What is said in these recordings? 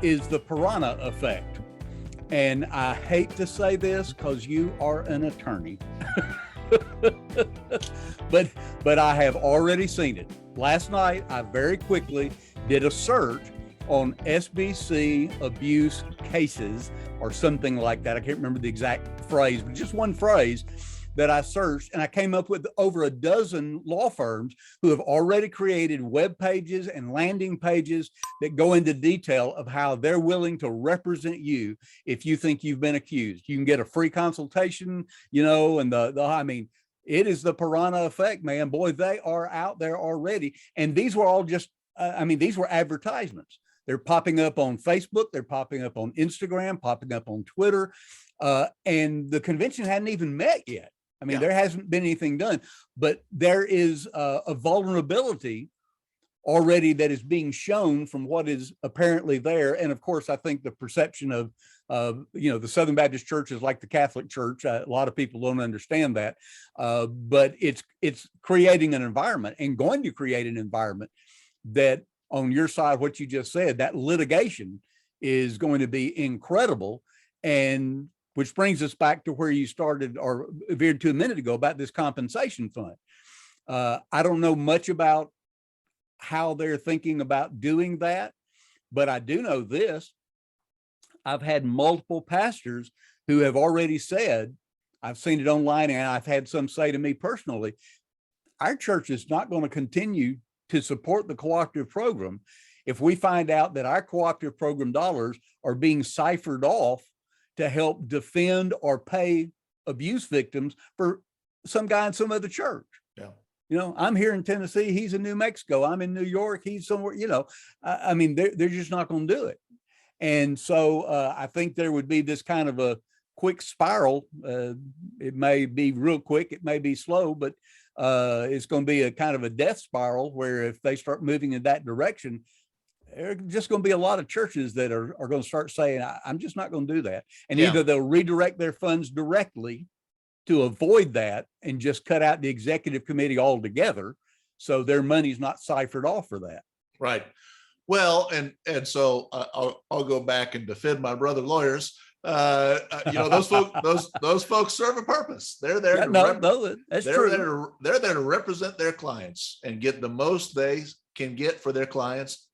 is the piranha effect. And I hate to say this because you are an attorney, but I have already seen it. Last night, I very quickly did a search on SBC abuse cases or something like that. I can't remember the exact phrase, but just one phrase that I searched, and I came up with over a dozen law firms who have already created web pages and landing pages that go into detail of how they're willing to represent you if you think you've been accused. You can get a free consultation, you know, and I mean, it is the piranha effect, man. Boy, they are out there already. And these were all just, these were advertisements. They're popping up on Facebook, they're popping up on Instagram, popping up on Twitter, and the convention hadn't even met yet. I mean, there hasn't been anything done, but there is a vulnerability already that is being shown from what is apparently there. And of course, I think the perception of, the Southern Baptist Church is like the Catholic Church. A lot of people don't understand that, but it's creating an environment and going to create an environment that on your side, what you just said, that litigation is going to be incredible. And which brings us back to where you started or veered to a minute ago about this compensation fund. I don't know much about how they're thinking about doing that, but I do know this. I've had multiple pastors who have already said, I've seen it online and I've had some say to me personally, our church is not going to continue to support the cooperative program if we find out that our cooperative program dollars are being ciphered off to help defend or pay abuse victims for some guy in some other church. Yeah. You know, I'm here in Tennessee, he's in New Mexico, I'm in New York, he's somewhere, you know, I mean, they're just not going to do it. And so I think there would be this kind of a quick spiral. It may be real quick, it may be slow, but it's going to be a kind of a death spiral where if they start moving in that direction, there are just going to be a lot of churches that are going to start saying, I'm just not going to do that. And either they'll redirect their funds directly to avoid that and just cut out the executive committee altogether, so their money's not ciphered off for that. Right. Well, and so I'll go back and defend my brother lawyers. Those folks serve a purpose. They're there. That's true. They're there to represent their clients and get the most they can get for their clients.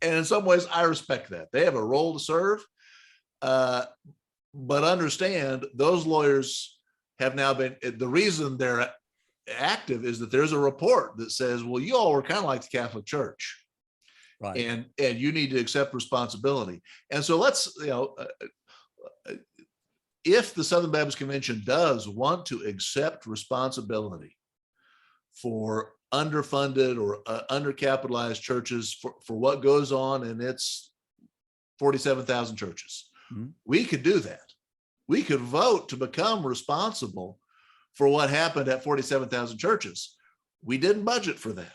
And in some ways, I respect that. They have a role to serve. But understand, those lawyers have now been, the reason they're active is that there's a report that says, well, you all were kind of like the Catholic Church. Right. And you need to accept responsibility. And so let's, if the Southern Baptist Convention does want to accept responsibility for underfunded or undercapitalized churches for what goes on in its 47,000 churches, we could do that. We could vote to become responsible for what happened at 47,000 churches. We didn't budget for that.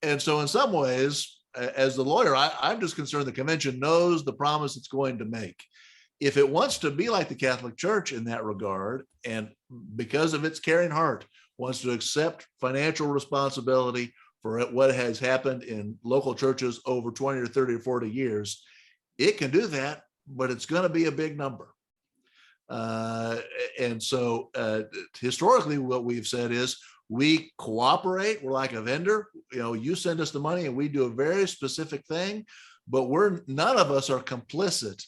And so in some ways, as the lawyer, I'm just concerned the convention knows the promise it's going to make. If it wants to be like the Catholic Church in that regard, and because of its caring heart, wants to accept financial responsibility for what has happened in local churches over 20 or 30 or 40 years, it can do that, but it's going to be a big number. And so historically, what we've said is we cooperate. We're like a vendor. You send us the money and we do a very specific thing, but none of us are complicit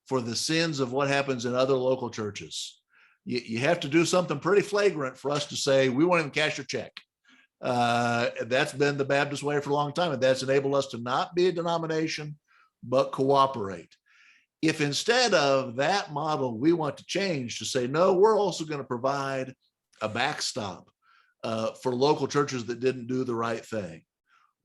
for the sins of what happens in other local churches. You have to do something pretty flagrant for us to say, we won't even cash your check. That's been the Baptist way for a long time. And that's enabled us to not be a denomination, but cooperate. If instead of that model, we want to change to say, no, we're also going to provide a backstop for local churches that didn't do the right thing,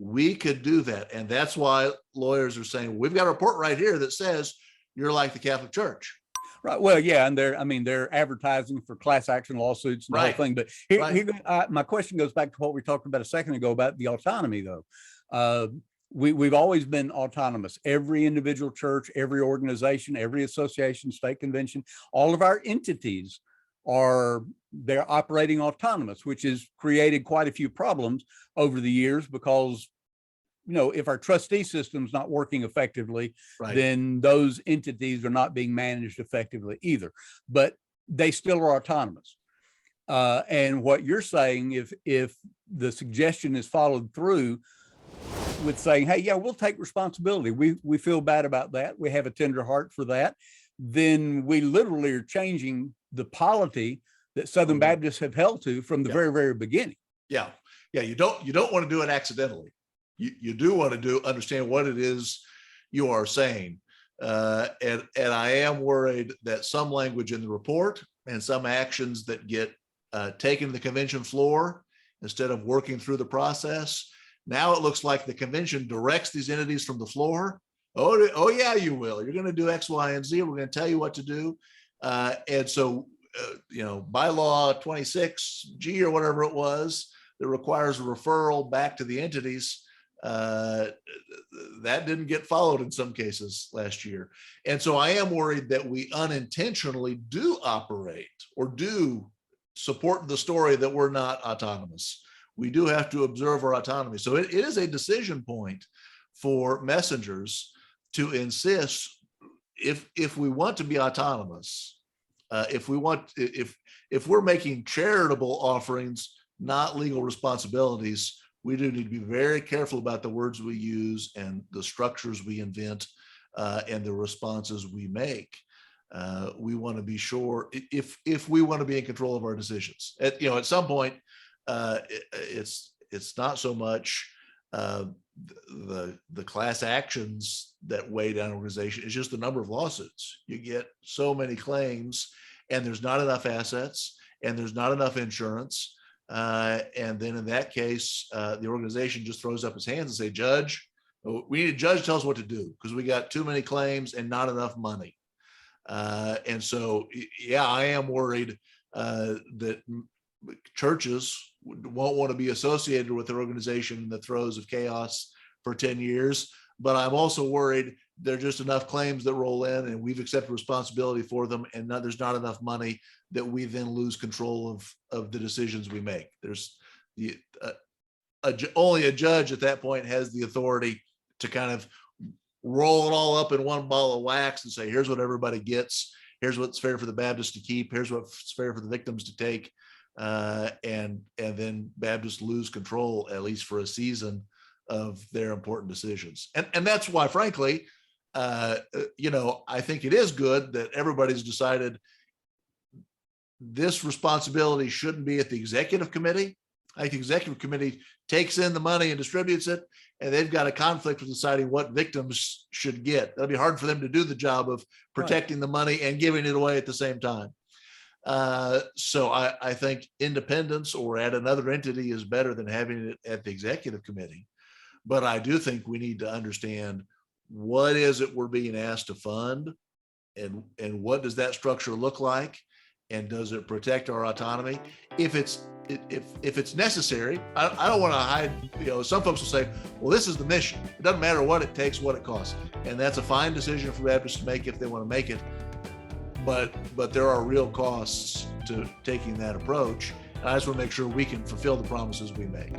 we could do that. And that's why lawyers are saying, we've got a report right here that says you're like the Catholic Church. Right. Well, yeah. And they're advertising for class action lawsuits and the whole thing. But my question goes back to what we talked about a second ago about the autonomy, though. We've always been autonomous. Every individual church, every organization, every association, state convention, all of our entities they're operating autonomous, which has created quite a few problems over the years because if our trustee system's not working effectively, Right. then those entities are not being managed effectively either, but they still are autonomous. And what you're saying, if the suggestion is followed through with saying, hey, yeah, we'll take responsibility. We feel bad about that. We have a tender heart for that. Then we literally are changing the polity that Southern Baptists have held to from the very, very beginning. Yeah. Yeah. You don't want to do it accidentally. You do want to understand what it is you are saying. And I am worried that some language in the report and some actions that get taken to the convention floor instead of working through the process. Now it looks like the convention directs these entities from the floor. Oh yeah, you will. You're going to do X, Y, and Z. We're going to tell you what to do. And so, bylaw 26G or whatever it was that requires a referral back to the entities, that didn't get followed in some cases last year. And so I am worried that we unintentionally do operate or do support the story that we're not autonomous. We do have to observe our autonomy. So it is a decision point for messengers to insist if we want to be autonomous, if we're making charitable offerings, not legal responsibilities, we do need to be very careful about the words we use and the structures we invent and the responses we make. We want to be sure if we want to be in control of our decisions. At some point, it's not so much the class actions that weigh down an organization. It's just the number of lawsuits. You get so many claims, and there's not enough assets, and there's not enough insurance. And then in that case, the organization just throws up its hands and say, Judge, we need a judge to tell us what to do because we got too many claims and not enough money. And so, yeah, I am worried that churches won't want to be associated with an organization in the throes of chaos for 10 years. But I'm also worried there are just enough claims that roll in and we've accepted responsibility for them. And there's not enough money that we then lose control of the decisions we make. There's only a judge at that point has the authority to kind of roll it all up in one ball of wax and say, here's what everybody gets. Here's what's fair for the Baptists to keep. Here's what's fair for the victims to take. And then Baptists lose control, at least for a season, of their important decisions. And that's why, frankly, I think it is good that everybody's decided this responsibility shouldn't be at the executive committee. I think the executive committee takes in the money and distributes it, and they've got a conflict with deciding what victims should get. That'll be hard for them to do the job of protecting the money and giving it away at the same time. So I think independence or at another entity is better than having it at the executive committee. But I do think we need to understand what is it we're being asked to fund, and what does that structure look like, and does it protect our autonomy? If it's necessary, I don't want to hide. Some folks will say, well, this is the mission. It doesn't matter what it takes, what it costs, and that's a fine decision for Baptists to make if they want to make it. But there are real costs to taking that approach. And I just want to make sure we can fulfill the promises we make.